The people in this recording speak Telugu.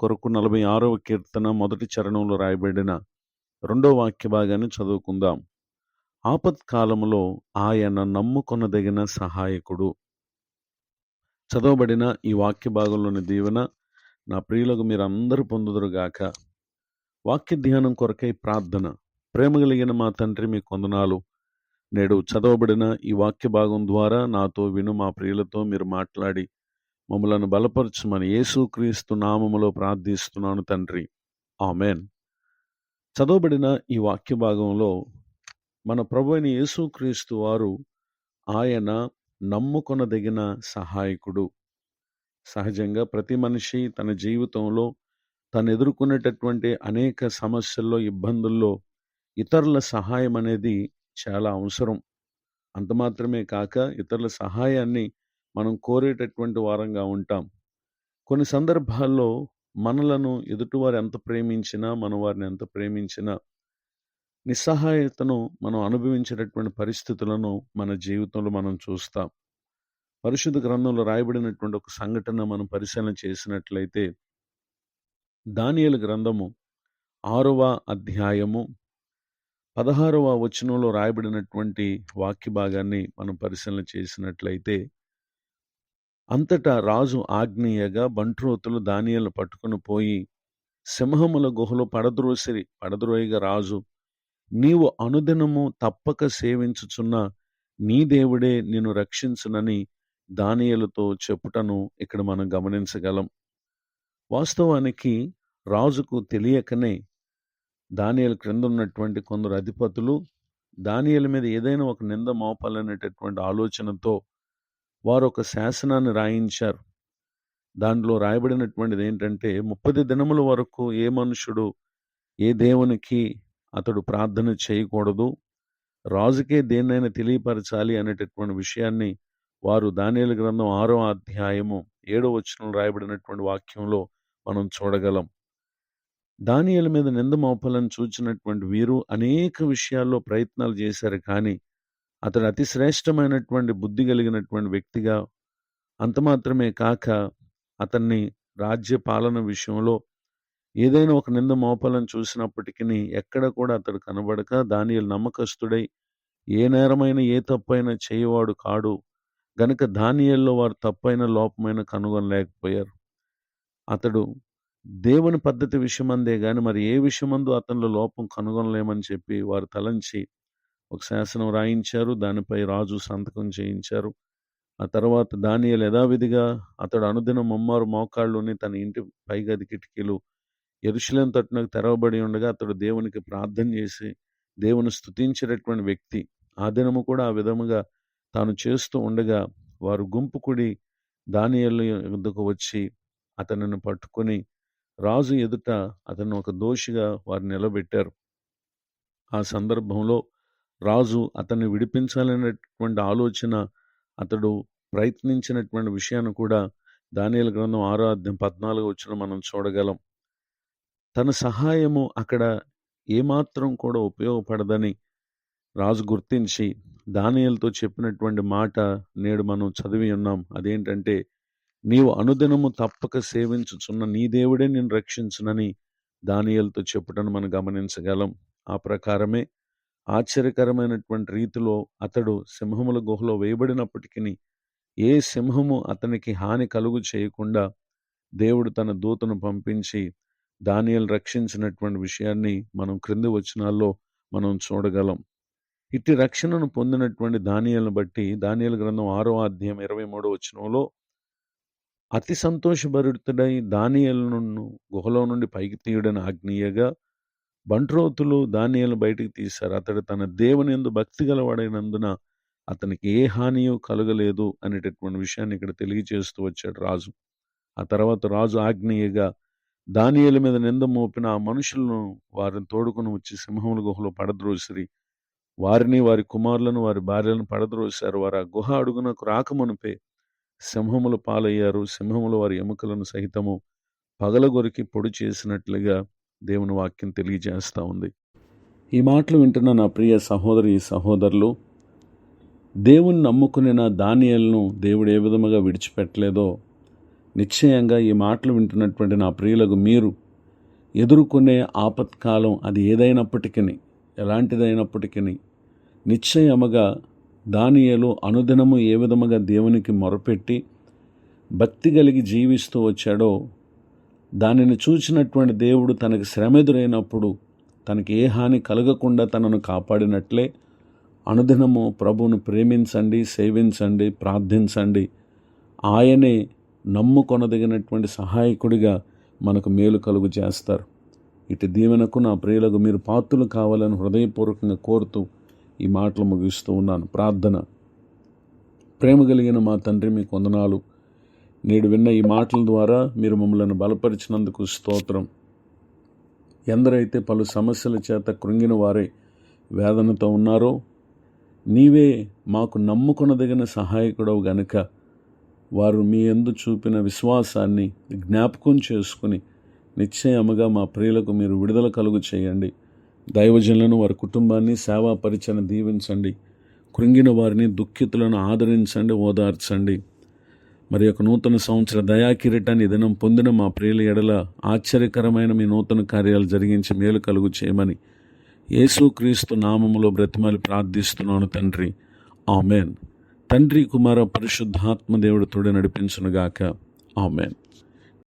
కొరకు 46వ కీర్తన మొదటి చరణంలో రాయబడిన 2వ వాక్య భాగాన్ని చదువుకుందాం. ఆపత్కాలములో ఆయన నమ్ముకొనదగిన సహాయకుడు. చదవబడిన ఈ వాక్య భాగంలోని దీవెన నా ప్రియులకు మీరందరూ పొందుదురుగాక. వాక్య ధ్యానం కొరకై ప్రార్థన. ప్రేమ కలిగిన మా తండ్రి, మీ కొందనాలు. నేడు చదవబడిన ఈ వాక్య భాగం ద్వారా నాతో విను మా ప్రియులతో మీరు మాట్లాడి మమ్మలను బలపరచుమని యేసుక్రీస్తు నామములో ప్రార్థిస్తున్నాను తండ్రి, ఆమెన్. చదవబడిన ఈ వాక్య భాగంలో మన ప్రభు అయిన యేసుక్రీస్తు వారు ఆయన నమ్ముకొనదగిన సహాయకుడు. సహజంగా ప్రతి మనిషి తన జీవితంలో తను ఎదుర్కొనేటటువంటి అనేక సమస్యల్లో, ఇబ్బందుల్లో ఇతరుల సహాయం అనేది చాలా అవసరం. అంత మాత్రమే కాక ఇతరుల సహాయాన్ని మనం కోరేటటువంటి వారంగా ఉంటాం. కొన్ని సందర్భాల్లో మనలను ఎదుటివారు ఎంత ప్రేమించినా, మనం వారిని ఎంత ప్రేమించినా, నిస్సహాయతను మనం అనుభవించేటటువంటి పరిస్థితులను మన జీవితంలో మనం చూస్తాం. పరిశుద్ధ గ్రంథంలో రాయబడినటువంటి ఒక సంఘటన మనం పరిశీలన చేసినట్లయితే, దానియేలు గ్రంథము 6వ అధ్యాయము 16వ వచనంలో రాయబడినటువంటి వాక్య భాగాన్ని మనం పరిశీలన చేసినట్లయితే, అంతటా రాజు ఆజ్ఞీయగా బంట్రోతులు దానియేలును పట్టుకుని పోయి సింహముల గుహలో పడద్రోయగా రాజు, నీవు అనుదినము తప్పక సేవించుచున్న నీ దేవుడే నిన్ను రక్షించునని దానియేలుతో చెప్పుటను ఇక్కడ మనం గమనించగలం. వాస్తవానికి రాజుకు తెలియకనే దానియేలు క్రింద ఉన్నటువంటి కొందరు అధిపతులు దానియేలు మీద ఏదైనా ఒక నింద మోపాలనేటటువంటి ఆలోచనతో వారు ఒక శాసనాన్ని రాయించారు. దాంట్లో రాయబడినటువంటిది ఏంటంటే, 30 దినముల వరకు ఏ మనుషుడు ఏ దేవునికి అతడు ప్రార్థన చేయకూడదు, రాజుకే దేన్నైనా తెలియపరచాలి అనేటటువంటి విషయాన్ని వారు దానియేలు గ్రంథం 6వ అధ్యాయము 7వ వచనంలో రాయబడినటువంటి వాక్యంలో మనం చూడగలం. దానియేలు మీద నింద మోపాలను చూచినటువంటి వీరు అనేక విషయాల్లో ప్రయత్నాలు చేశారు. కానీ అతడు అతి శ్రేష్టమైనటువంటి బుద్ధి కలిగినటువంటి వ్యక్తిగా, అంత మాత్రమే కాక అతన్ని రాజ్య పాలన విషయంలో ఏదైనా ఒక నింద మోపాలను చూసినప్పటికీ ఎక్కడ కూడా అతడు కనబడక, దానియేలు నమ్మకస్తుడై ఏ నేరమైన ఏ తప్పైనా చేయవాడు కాడు గనుక దానియేలులో వారు తప్పైన లోపమైన కనుగొనలేకపోయారు. అతడు దేవుని పద్ధతి విషయమందే గాని మరి ఏ విషయమందు అతనిలో లోపం కనుగొనలేమని చెప్పి వారు తలంచి ఒక శాసనం రాయించారు. దానిపై రాజు సంతకం చేయించారు. ఆ తర్వాత దానియేలు యథావిధిగా అతడు అనుదినం ముమ్మారు మోకాళ్ళుని తన ఇంటి పైగది కిటికీలు యెరూషలేము తట్టునకు తెరవబడి ఉండగా అతడు దేవునికి ప్రార్థన చేసి దేవుని స్తుతించేటటువంటి వ్యక్తి. ఆ దినము కూడా ఆ విధముగా తాను చేస్తూ ఉండగా వారు గుంపు కూడి దానియేలు యొద్దకు వచ్చి అతనిని పట్టుకొని రాజు ఎదుట అతను ఒక దోషిగా వారు నిలబెట్టారు. ఆ సందర్భంలో రాజు అతన్ని విడిపించాలనేటువంటి ఆలోచన అతడు ప్రయత్నించినటువంటి విషయాన్ని కూడా దానియేలు గ్రంథం 6వ అధ్యాయం 14వ వచనం మనం చూడగలం. తన సహాయము అక్కడ ఏమాత్రం కూడా ఉపయోగపడదని రాజు గుర్తించి దానియేలుతో చెప్పినటువంటి మాట నేడు మనం చదివి ఉన్నాం. అదేంటంటే, నీవు అనుదినము తప్పక సేవించుచున్న నీ దేవుడే నిన్ను రక్షించునని దానియేలుతో చెప్పుటను మనం గమనించగలం. ఆ ప్రకారమే ఆశ్చర్యకరమైనటువంటి రీతిలో అతడు సింహముల గుహలో వేయబడినప్పటికీ ఏ సింహము అతనికి హాని కలుగు చేయకుండా దేవుడు తన దూతను పంపించి దానియేలు రక్షించినటువంటి విషయాన్ని మనం క్రింది వచనాల్లో మనం చూడగలం. ఇట్టి రక్షణను పొందినటువంటి దానియేలును బట్టి దానియేలు గ్రంథం 6వ అధ్యాయం 23వ వచనంలో, అతి సంతోషభరితుడై దానియేలును గుహలో నుండి పైకి తీయుడని ఆజ్ఞీయగా బంట్రోతులు దానియేలును బయటికి తీశారు. అతడు తన దేవుని యందు భక్తి గలవాడైనందున అతనికి ఏ హానియు కలగలేదు అనేటటువంటి విషయాన్ని ఇక్కడ తెలియజేస్తూ వచ్చాడు రాజు. ఆ తర్వాత రాజు ఆజ్ఞీయగా దానియేలు మీద నింద మోపిన ఆ మనుషులను వారిని తోడుకొని వచ్చి సింహముల గుహలో పడద్రోసిరి. వారిని, వారి కుమారులను, వారి భార్యలను పడద్రోశారు. వారు ఆ గుహ అడుగునకు రాకమునుపే సింహముల పాలయ్యారు. సింహములు వారి ఎముకలను సహితము పగలగొరికి పొడి చేసినట్లుగా దేవుని వాక్యం తెలియజేస్తూ ఉంది. ఈ మాటలు వింటున్న నా ప్రియ సహోదరి సహోదరులు, దేవుని నమ్ముకునే నా దానియేలును దేవుడు ఏ విధముగా విడిచిపెట్టలేదో నిశ్చయంగా ఈ మాటలు వింటున్నటువంటి నా ప్రియులకు మీరు ఎదుర్కొనే ఆపత్కాలం అది ఏదైనప్పటికీ, ఎలాంటిదైనప్పటికీ నిశ్చయముగా దానియేలు అనుదినము ఏ విధముగా దేవునికి మొరపెట్టి భక్తి కలిగి జీవిస్తూ వచ్చాడో, దానిని చూసినటువంటి దేవుడు తనకి శ్రమ ఎదురైనప్పుడు తనకి ఏ హాని కలగకుండా తనను కాపాడినట్లే అనుదినము ప్రభువును ప్రేమించండి, సేవించండి, ప్రార్థించండి. ఆయనే నమ్ముకొనదగినటువంటి సహాయకుడిగా మనకు మేలు కలుగు చేస్తారు. ఇటు దీవెనకు నా ప్రియులకు మీరు పాత్రులు కావాలని హృదయపూర్వకంగా కోరుతూ ఈ మాటలు ముగిస్తూ ఉన్నాను. ప్రార్థన. ప్రేమ కలిగిన మా తండ్రి, మీకు వందనాలు. నేడు విన్న ఈ మాటల ద్వారా మీరు మమ్మల్ని బలపరిచినందుకు స్తోత్రం. ఎందరైతే పలు సమస్యల చేత కృంగిన వారే వేదనతో ఉన్నారో, నీవే మాకు నమ్ముకొనదగిన సహాయకుడవు గనుక వారు మీ యందు చూపిన విశ్వాసాన్ని జ్ఞాపకం చేసుకుని నిశ్చయముగా మా ప్రియులకు మీరు విడుదల కలుగు చేయండి. దైవజనులను, వారి కుటుంబాన్ని, సేవా పరిచయను దీవించండి. కృంగిన వారిని, దుఃఖితులను ఆదరించండి, ఓదార్చండి. మరి యొక్క నూతన సంవత్సర దయాకిరీటాన్ని దినం పొందిన మా ప్రియుల ఎడల ఆశ్చర్యకరమైన మీ నూతన కార్యాలు జరిగించి మేలు కలుగు చేయమని యేసుక్రీస్తు నామములో బ్రతిమాలి ప్రార్థిస్తున్నాను తండ్రి. ఆమెన్. తండ్రి, కుమార, పరిశుద్ధాత్మ దేవుడు తోడు నడిపించునుగాక. ఆమెన్.